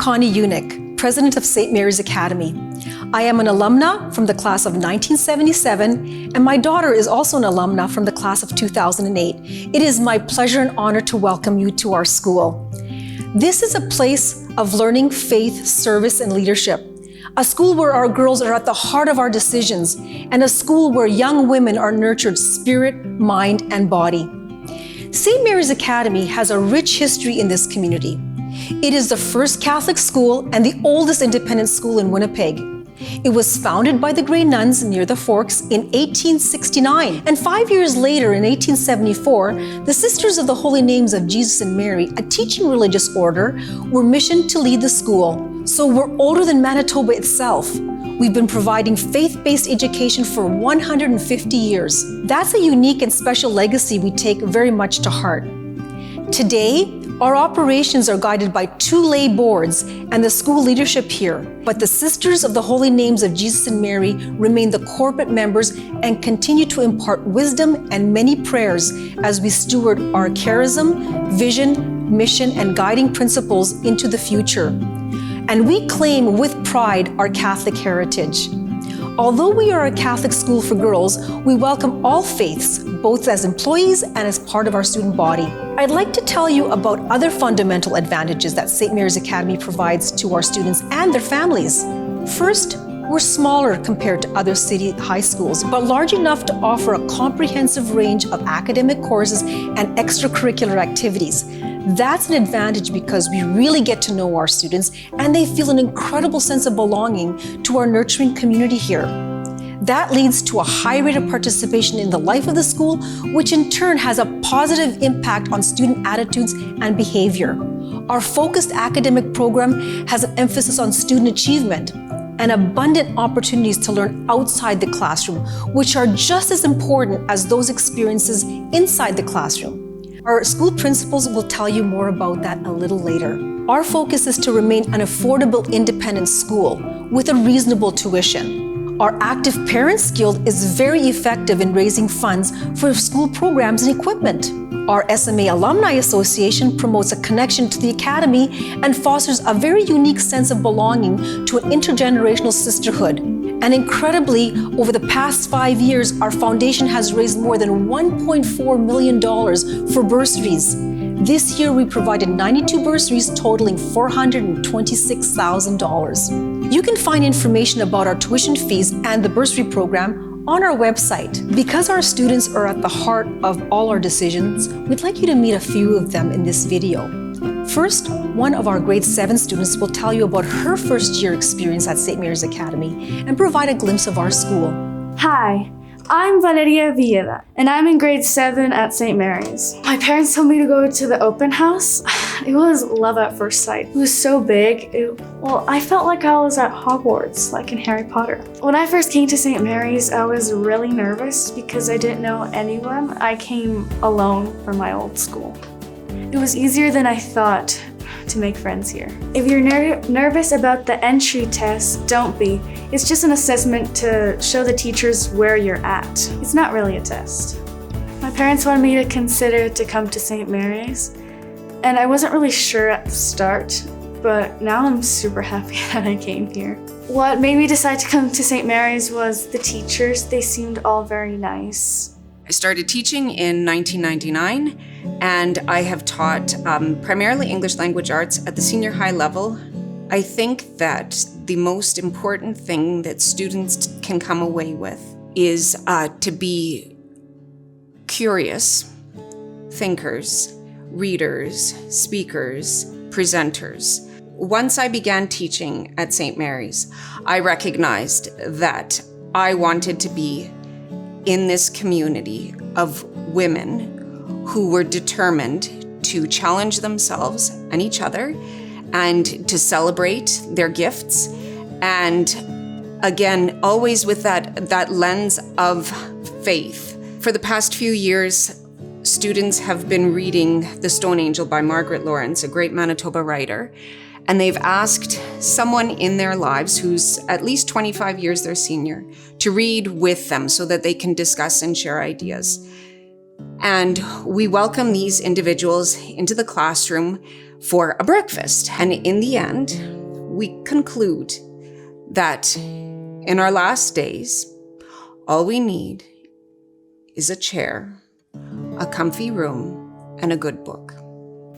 Connie Unick, President of St. Mary's Academy. I am an alumna from the class of 1977, and my daughter is also an alumna from the class of 2008. It is my pleasure and honor to welcome you to our school. This is a place of learning, faith, service, and leadership. A school where our girls are at the heart of our decisions, and a school where young women are nurtured spirit, mind, and body. St. Mary's Academy has a rich history in this community. It is the first Catholic school and the oldest independent school in Winnipeg. It was founded by the Grey Nuns near the Forks in 1869, and 5 years later, in 1874, the Sisters of the Holy Names of Jesus and Mary, a teaching religious order, were missioned to lead the school. So we're older than Manitoba itself. We've been providing faith-based education for 150 years. That's a unique and special legacy we take very much to heart. Today, our operations are guided by 2 lay boards and the school leadership here, but the Sisters of the Holy Names of Jesus and Mary remain the corporate members and continue to impart wisdom and many prayers as we steward our charism, vision, mission, and guiding principles into the future. And we claim with pride our Catholic heritage. Although we are a Catholic school for girls, we welcome all faiths, both as employees and as part of our student body. I'd like to tell you about other fundamental advantages that St. Mary's Academy provides to our students and their families. First, we're smaller compared to other city high schools, but large enough to offer a comprehensive range of academic courses and extracurricular activities. That's an advantage because we really get to know our students and they feel an incredible sense of belonging to our nurturing community here. That leads to a high rate of participation in the life of the school, which in turn has a positive impact on student attitudes and behavior. Our focused academic program has an emphasis on student achievement and abundant opportunities to learn outside the classroom, which are just as important as those experiences inside the classroom. Our school principals will tell you more about that a little later. Our focus is to remain an affordable independent school with a reasonable tuition. Our Active Parents Guild is very effective in raising funds for school programs and equipment. Our SMA Alumni Association promotes a connection to the Academy and fosters a very unique sense of belonging to an intergenerational sisterhood. And incredibly, over the past 5 years, our foundation has raised more than $1.4 million for bursaries. This year, we provided 92 bursaries totaling $426,000. You can find information about our tuition fees and the bursary program on our website. Because our students are at the heart of all our decisions, we'd like you to meet a few of them in this video. First, one of our grade 7 students will tell you about her first year experience at St. Mary's Academy and provide a glimpse of our school. Hi, I'm Valeria Villeda, and I'm in grade 7 at St. Mary's. My parents told me to go to the open house. It was love at first sight. It was so big. I felt like I was at Hogwarts, like in Harry Potter. When I first came to St. Mary's, I was really nervous because I didn't know anyone. I came alone from my old school. It was easier than I thought to make friends here. If you're nervous about the entry test, don't be. It's just an assessment to show the teachers where you're at. It's not really a test. My parents wanted me to consider to come to St. Mary's, and I wasn't really sure at the start, but now I'm super happy that I came here. What made me decide to come to St. Mary's was the teachers. They seemed all very nice. I started teaching in 1999, and I have taught primarily English language arts at the senior high level. I think that the most important thing that students can come away with is to be curious thinkers, readers, speakers, presenters. Once I began teaching at St. Mary's, I recognized that I wanted to be in this community of women who were determined to challenge themselves and each other and to celebrate their gifts. And again, always with that lens of faith. For the past few years, students have been reading The Stone Angel by Margaret Laurence, a great Manitoba writer. And they've asked someone in their lives who's at least 25 years their senior to read with them so that they can discuss and share ideas. And we welcome these individuals into the classroom for a breakfast. And in the end, we conclude that in our last days, all we need is a chair, a comfy room, and a good book.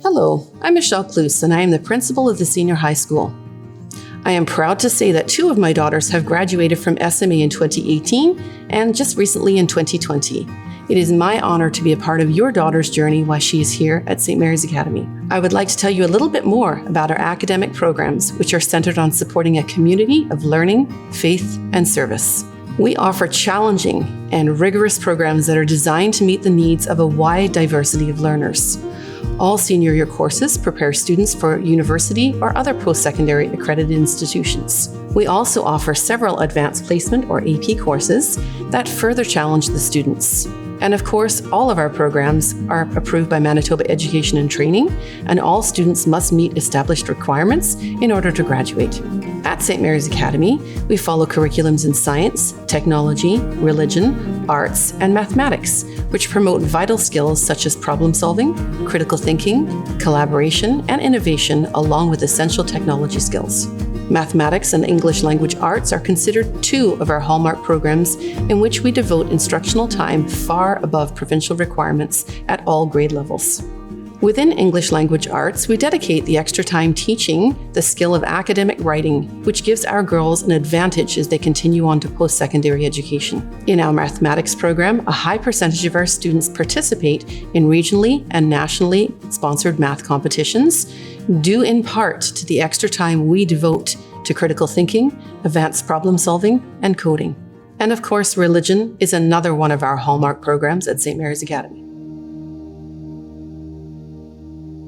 Hello, I'm Michelle Cluse, and I am the principal of the senior high school. I am proud to say that 2 of my daughters have graduated from SMA in 2018 and just recently in 2020. It is my honor to be a part of your daughter's journey while she is here at St. Mary's Academy. I would like to tell you a little bit more about our academic programs, which are centered on supporting a community of learning, faith, and service. We offer challenging and rigorous programs that are designed to meet the needs of a wide diversity of learners. All senior year courses prepare students for university or other post-secondary accredited institutions. We also offer several advanced placement or AP courses that further challenge the students. And of course, all of our programs are approved by Manitoba Education and Training, and all students must meet established requirements in order to graduate. At St. Mary's Academy, we follow curriculums in science, technology, religion, arts, and mathematics, which promote vital skills such as problem solving, critical thinking, collaboration, and innovation, along with essential technology skills. Mathematics and English language arts are considered 2 of our hallmark programs in which we devote instructional time far above provincial requirements at all grade levels. Within English language arts, we dedicate the extra time teaching the skill of academic writing, which gives our girls an advantage as they continue on to post-secondary education. In our mathematics program, a high percentage of our students participate in regionally and nationally sponsored math competitions, due in part to the extra time we devote to critical thinking, advanced problem solving, and coding. And of course, religion is another one of our hallmark programs at St. Mary's Academy.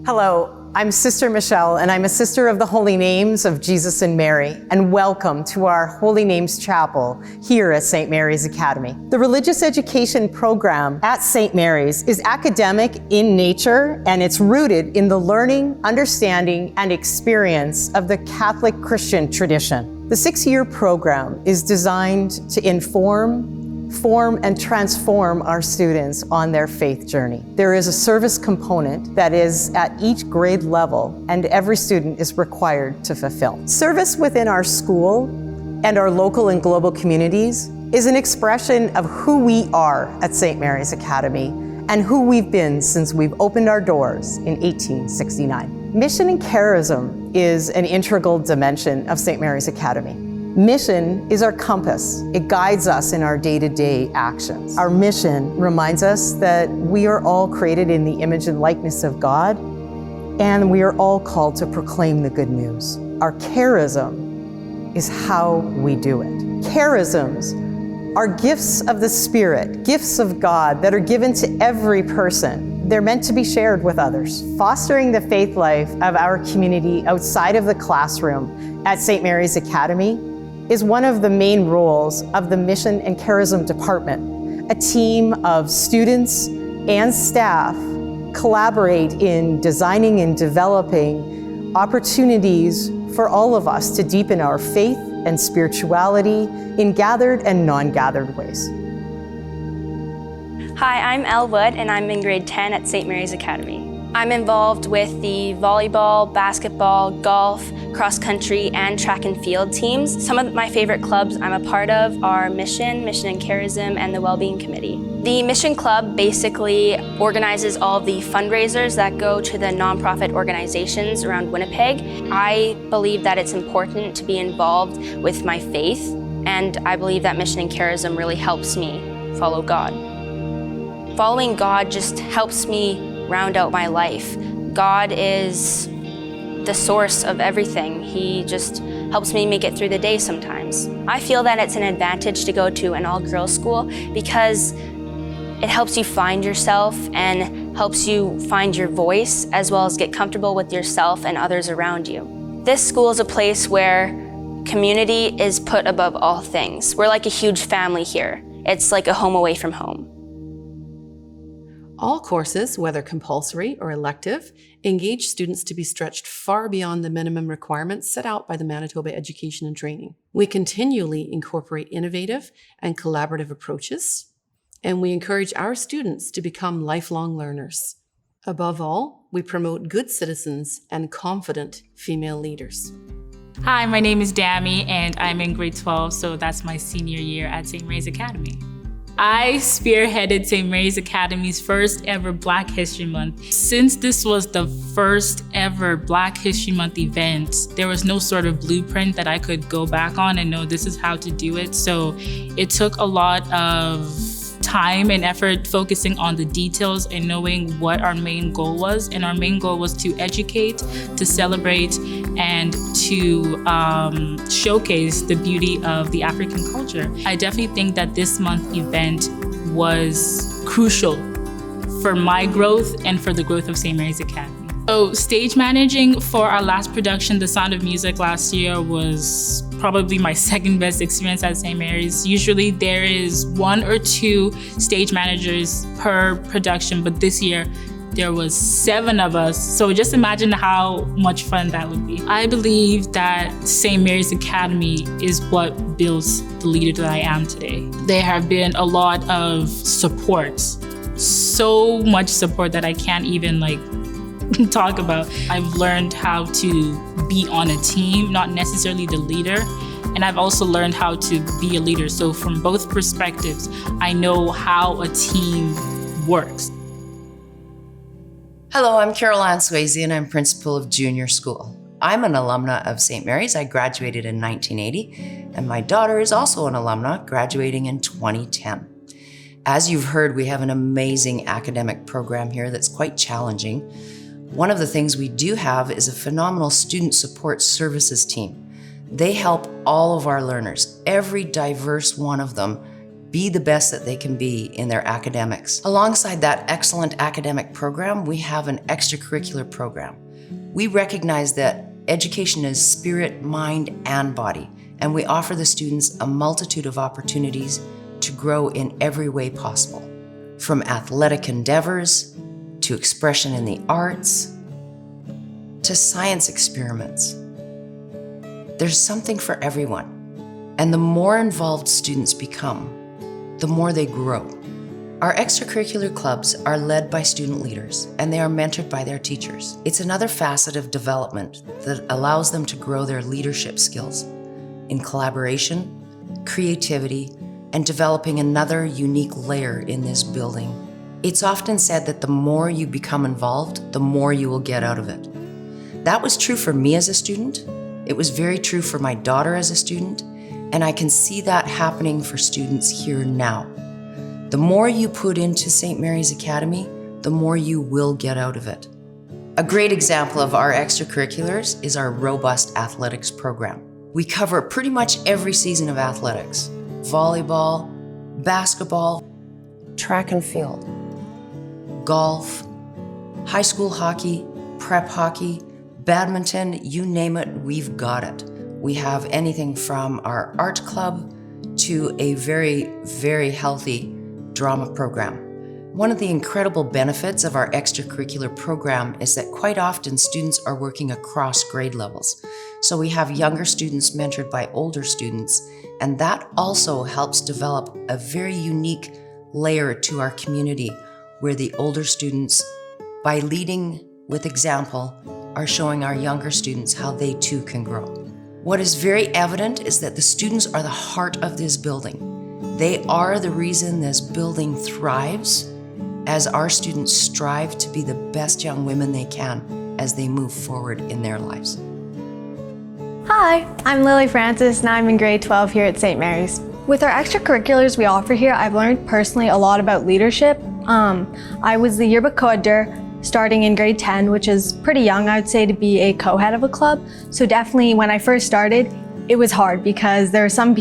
Hello, I'm Sister Michelle, and I'm a sister of the Holy Names of Jesus and Mary, and welcome to our Holy Names Chapel here at St. Mary's Academy. The religious education program at St. Mary's is academic in nature, and it's rooted in the learning, understanding, and experience of the Catholic Christian tradition. The 6-year program is designed to inform, form, and transform our students on their faith journey. There is a service component that is at each grade level, and every student is required to fulfill. Service within our school and our local and global communities is an expression of who we are at St. Mary's Academy and who we've been since we've opened our doors in 1869. Mission and charism is an integral dimension of St. Mary's Academy. Mission is our compass. It guides us in our day-to-day actions. Our mission reminds us that we are all created in the image and likeness of God, and we are all called to proclaim the good news. Our charism is how we do it. Charisms are gifts of the Spirit, gifts of God that are given to every person. They're meant to be shared with others. Fostering the faith life of our community outside of the classroom at St. Mary's Academy is one of the main roles of the Mission and Charism Department. A team of students and staff collaborate in designing and developing opportunities for all of us to deepen our faith and spirituality in gathered and non-gathered ways. Hi, I'm Elle Wood, and I'm in grade 10 at St. Mary's Academy. I'm involved with the volleyball, basketball, golf, cross country, and track and field teams. Some of my favorite clubs I'm a part of are Mission and Charism, and the Wellbeing Committee. The Mission Club basically organizes all of the fundraisers that go to the nonprofit organizations around Winnipeg. I believe that it's important to be involved with my faith, and I believe that Mission and Charism really helps me follow God. Following God just helps me round out my life. God is the source of everything. He just helps me make it through the day sometimes. I feel that it's an advantage to go to an all-girls school because it helps you find yourself and helps you find your voice, as well as get comfortable with yourself and others around you. This school is a place where community is put above all things. We're like a huge family here. It's like a home away from home. All courses, whether compulsory or elective, engage students to be stretched far beyond the minimum requirements set out by the Manitoba Education and Training. We continually incorporate innovative and collaborative approaches, and we encourage our students to become lifelong learners. Above all, we promote good citizens and confident female leaders. Hi, my name is Dami, and I'm in grade 12, so that's my senior year at St. Mary's Academy. I spearheaded St. Mary's Academy's first ever Black History Month. Since this was the first ever Black History Month event, there was no sort of blueprint that I could go back on and know this is how to do it. So it took a lot of time and effort focusing on the details and knowing what our main goal was. And our main goal was to educate, to celebrate, and to showcase the beauty of the African culture. I definitely think that this month event was crucial for my growth and for the growth of St. Mary's Academy. So stage managing for our last production, The Sound of Music, last year was probably my second best experience at St. Mary's. Usually there is 1 or 2 stage managers per production, but this year there was 7 of us. So just imagine how much fun that would be. I believe that St. Mary's Academy is what builds the leader that I am today. There have been a lot of support, so much support that I can't even talk about. I've learned how to be on a team, not necessarily the leader. And I've also learned how to be a leader. So from both perspectives, I know how a team works. Hello, I'm Carol Ann Swayze, and I'm principal of junior school. I'm an alumna of St. Mary's. I graduated in 1980, and my daughter is also an alumna, graduating in 2010. As you've heard, we have an amazing academic program here that's quite challenging. One of the things we do have is a phenomenal student support services team. They help all of our learners, every diverse one of them, be the best that they can be in their academics. Alongside that excellent academic program, we have an extracurricular program. We recognize that education is spirit, mind, and body, and we offer the students a multitude of opportunities to grow in every way possible, from athletic endeavors, to expression in the arts, to science experiments. There's something for everyone, and the more involved students become, the more they grow. Our extracurricular clubs are led by student leaders, and they are mentored by their teachers. It's another facet of development that allows them to grow their leadership skills in collaboration, creativity, and developing another unique layer in this building. It's often said that the more you become involved, the more you will get out of it. That was true for me as a student. It was very true for my daughter as a student, and I can see that happening for students here now. The more you put into St. Mary's Academy, the more you will get out of it. A great example of our extracurriculars is our robust athletics program. We cover pretty much every season of athletics: volleyball, basketball, track and field, golf, high school hockey, prep hockey, badminton, you name it, we've got it. We have anything from our art club to a very, very healthy drama program. One of the incredible benefits of our extracurricular program is that quite often students are working across grade levels. So we have younger students mentored by older students, and that also helps develop a very unique layer to our community where the older students, by leading with example, are showing our younger students how they too can grow. What is very evident is that the students are the heart of this building. They are the reason this building thrives as our students strive to be the best young women they can as they move forward in their lives. Hi, I'm Lily Francis and I'm in grade 12 here at St. Mary's. With our extracurriculars we offer here, I've learned personally a lot about leadership. I was the yearbook co-editor starting in grade 10, which is pretty young, I would say, to be a co-head of a club. So definitely when I first started, it was hard because there were some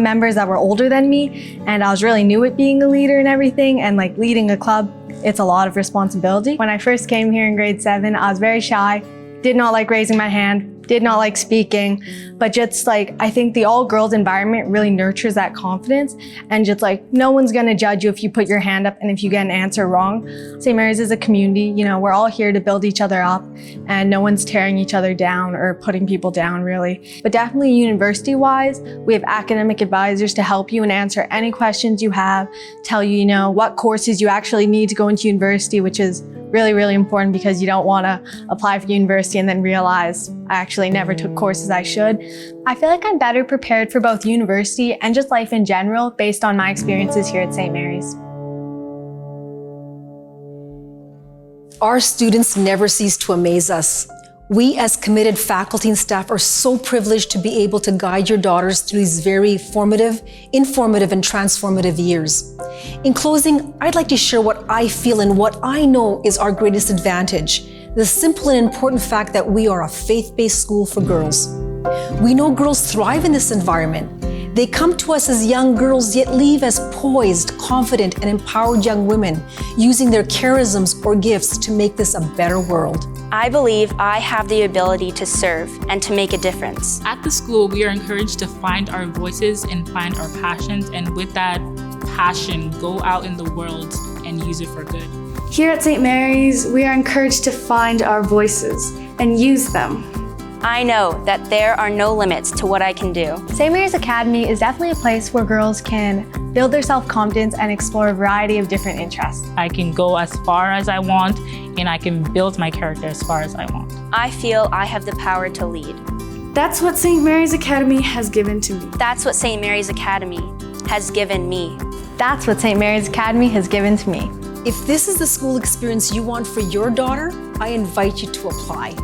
members that were older than me, and I was really new at being a leader and everything, and leading a club, it's a lot of responsibility. When I first came here in grade 7, I was very shy, did not like raising my hand, did not like speaking, but just I think the all-girls environment really nurtures that confidence, and just no one's gonna judge you if you put your hand up and if you get an answer wrong. St. Mary's is a community, we're all here to build each other up, and no one's tearing each other down or putting people down really. But definitely university-wise, we have academic advisors to help you and answer any questions you have, tell you, what courses you actually need to go into university, which is really, really important because you don't want to apply for university and then realize I actually never took courses I should. I feel like I'm better prepared for both university and just life in general based on my experiences here at St. Mary's. Our students never cease to amaze us. We as committed faculty and staff are so privileged to be able to guide your daughters through these very formative, informative, and transformative years. In closing, I'd like to share what I feel and what I know is our greatest advantage, the simple and important fact that we are a faith-based school for girls. We know girls thrive in this environment. They come to us as young girls, yet leave as poised, confident, and empowered young women, using their charisms or gifts to make this a better world. I believe I have the ability to serve and to make a difference. At the school, we are encouraged to find our voices and find our passions, and with that passion, go out in the world and use it for good. Here at St. Mary's, we are encouraged to find our voices and use them. I know that there are no limits to what I can do. St. Mary's Academy is definitely a place where girls can build their self-confidence and explore a variety of different interests. I can go as far as I want, and I can build my character as far as I want. I feel I have the power to lead. That's what St. Mary's Academy has given to me. That's what St. Mary's Academy has given me. That's what St. Mary's Academy has given to me. If this is the school experience you want for your daughter, I invite you to apply.